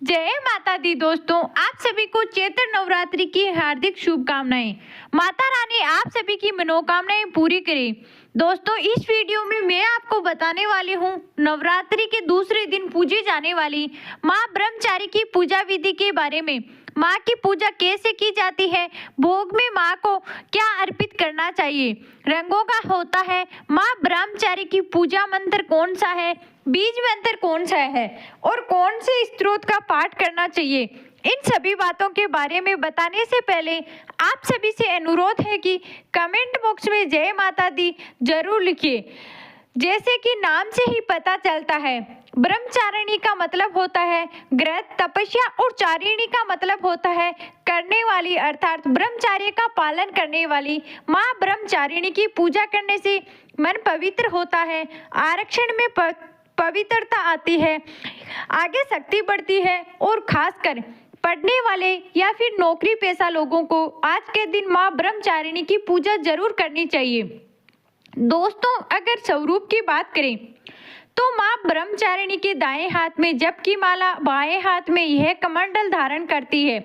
जय माता दी दोस्तों, आप सभी को चैत्र नवरात्रि की हार्दिक शुभकामनाएं। माता रानी आप सभी की मनोकामनाएं पूरी करे। दोस्तों, इस वीडियो में मैं आपको बताने वाली हूँ नवरात्रि के दूसरे दिन पूजी जाने वाली माँ ब्रह्मचारी की पूजा विधि के बारे में। माँ की पूजा कैसे की जाती है, भोग में माँ को क्या अर्पित करना चाहिए, रंगों का होता है माँ ब्रह्मचारी की पूजा मंत्र कौन सा है, बीज मंत्र कौन सा है और कौन से स्त्रोत का पाठ करना चाहिए। इन सभी बातों के बारे में बताने से पहले आप सभी से अनुरोध है कि कमेंट बॉक्स में जय माता दी जरूर लिखिए। जैसे कि नाम से ही पता चलता है, ब्रह्मचारिणी का मतलब होता है व्रत, तपस्या और चारिणी का मतलब होता है करने वाली, अर्थात ब्रह्मचर्य का पालन करने वाली। माँ ब्रह्मचारिणी की पूजा करने से मन पवित्र होता है, आरक्षण में पवित्रता आती है, आगे शक्ति बढ़ती है और खासकर पढ़ने वाले या फिर नौकरी पेशा लोगों को आज के दिन माँ ब्रह्मचारिणी की पूजा जरूर करनी चाहिए। दोस्तों, अगर स्वरूप की बात करें तो माँ ब्रह्मचारिणी के दाएं हाथ में जप की माला, बाएं हाथ में यह कमंडल धारण करती है।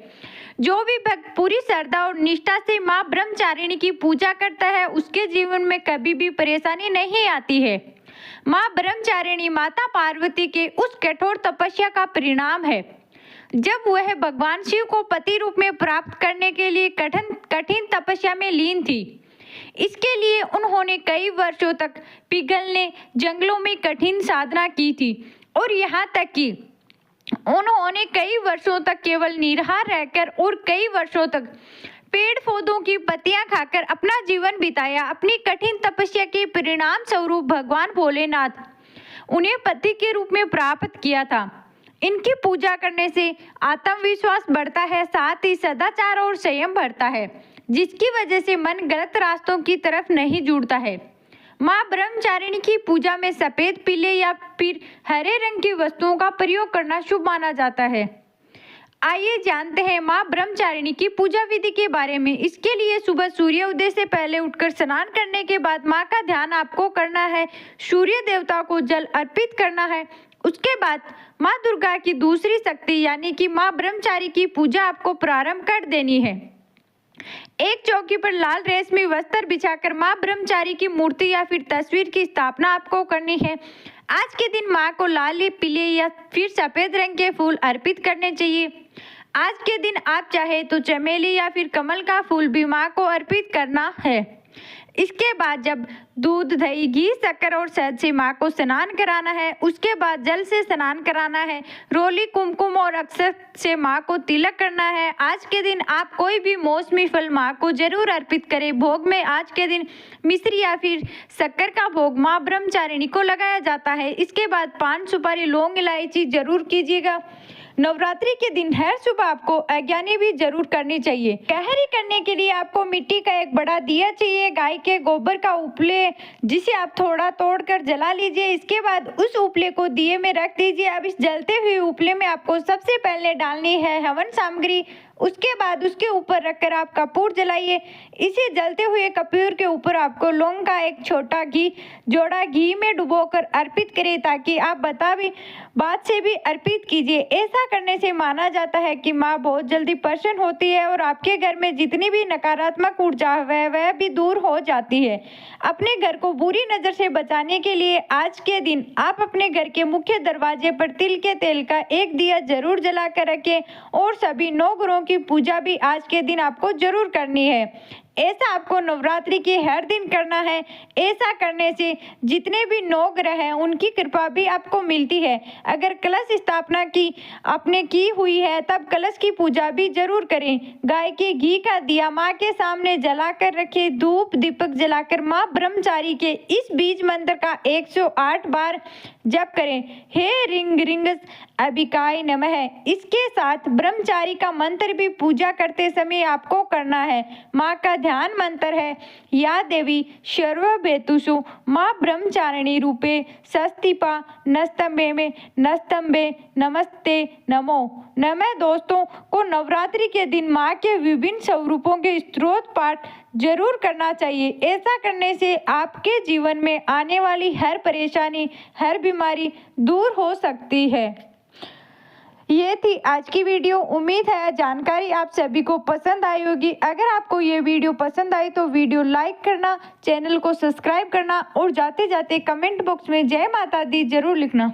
जो भी भक्त पूरी श्रद्धा और निष्ठा से माँ ब्रह्मचारिणी की पूजा करता है उसके जीवन में कभी भी परेशानी नहीं आती है। माँ ब्रह्मचारिणी माता पार्वती के उस कठोर तपस्या का परिणाम है जब वह भगवान शिव को पति रूप में प्राप्त करने के लिए कठिन तपस्या में लीन थी। इसके लिए उन्होंने कई वर्षों तक पिघलने जंगलों में कठिन साधना की थी और यहाँ तक कि उन्होंने कई वर्षों तक केवल निराहार रहकर और कई वर्षों तक पेड़ पौधों की पत्तियां खाकर अपना जीवन बिताया। अपनी कठिन तपस्या के परिणाम स्वरूप भगवान भोलेनाथ उन्हें पति के रूप में प्राप्त किया था। इनकी पूजा करने से आत्मविश्वास बढ़ता है, साथ ही सदाचार और संयम बढ़ता है, जिसकी वजह से मन गलत रास्तों की तरफ नहीं जुड़ता है। माँ ब्रह्मचारिणी की पूजा में सफेद, पीले या फिर हरे रंग की वस्तुओं का प्रयोग करना शुभ माना जाता है। आइए जानते हैं माँ ब्रह्मचारिणी की पूजा विधि के बारे में। इसके लिए सुबह सूर्योदय से पहले उठकर स्नान करने के बाद माँ का ध्यान आपको करना है, सूर्य देवता को जल अर्पित करना है। उसके बाद माँ दुर्गा की दूसरी शक्ति यानी कि माँ ब्रह्मचारी की पूजा आपको प्रारंभ कर देनी है। एक चौकी पर लाल रेशमी वस्त्र बिछाकर माँ ब्रह्मचारी की मूर्ति या फिर तस्वीर की स्थापना आपको करनी है। आज के दिन माँ को लाल, पीले या फिर सफेद रंग के फूल अर्पित करने चाहिए। आज के दिन आप चाहे तो चमेली या फिर कमल का फूल भी माँ को अर्पित करना है। इसके बाद जब दूध, दही, घी, शक्कर और शहद से माँ को स्नान कराना है। उसके बाद जल से स्नान कराना है। रोली, कुमकुम और अक्षत से माँ को तिलक करना है। आज के दिन आप कोई भी मौसमी फल माँ को जरूर अर्पित करें। भोग में आज के दिन मिश्री या फिर शक्कर का भोग माँ ब्रह्मचारिणी को लगाया जाता है। इसके बाद पान, सुपारी, लौंग, इलायची जरूर कीजिएगा। नवरात्रि के दिन हर सुबह आपको अज्ञानी भी जरूर करनी चाहिए। कहरी करने के लिए आपको मिट्टी का एक बड़ा दिया चाहिए, गाय के गोबर का उपले जिसे आप थोड़ा तोड़कर जला लीजिए। इसके बाद उस उपले को दिए में रख दीजिए। अब इस जलते हुए उपले में आपको सबसे पहले डालनी है हवन सामग्री। उसके बाद उसके ऊपर रखकर आप कपूर जलाइए। इसे जलते हुए कपूर के ऊपर आपको लौंग का एक छोटा जोड़ा घी में डुबोकर अर्पित करें, ताकि आप बात से भी अर्पित कीजिए। ऐसा करने से माना जाता है कि माँ बहुत जल्दी प्रसन्न होती है और आपके घर में जितनी भी नकारात्मक ऊर्जा है वह भी दूर हो जाती है। अपने घर को बुरी नजर से बचाने के लिए आज के दिन आप अपने घर के मुख्य दरवाजे पर तिल के तेल का एक दिया जरूर जला कर रखें और सभी 9 ग्रहों की पूजा भी आज के दिन आपको जरूर करनी है। ऐसा आपको नवरात्रि के हर दिन करना है। ऐसा करने से जितने भी 9 ग्रह हैं उनकी कृपा भी आपको मिलती है। अगर कलश स्थापना की आपने की हुई है तब कलश की पूजा भी जरूर करें। गाय के घी का दिया माँ के सामने जलाकर रखें। धूप दीपक जलाकर माँ ब्रह्मचारी के इस बीज मंत्र का 108 बार जप करें। हे रिंग रिंग अभिकाय नमः। इसके साथ ब्रह्मचारी का मंत्र भी पूजा करते समय आपको करना है। माँ का ध्यान मंत्र है, या देवी सर्वभूतेषु माँ ब्रह्मचारिणी रूपे संस्थिता नस्तंभे में नस्तंभे नमस्ते नमो नमः। दोस्तों को नवरात्रि के दिन माँ के विभिन्न स्वरूपों के स्तोत्र पाठ जरूर करना चाहिए। ऐसा करने से आपके जीवन में आने वाली हर परेशानी, हर बीमारी दूर हो सकती है। ये थी आज की वीडियो। उम्मीद है जानकारी आप सभी को पसंद आई होगी। अगर आपको ये वीडियो पसंद आई तो वीडियो लाइक करना, चैनल को सब्सक्राइब करना और जाते जाते कमेंट बॉक्स में जय माता दी जरूर लिखना।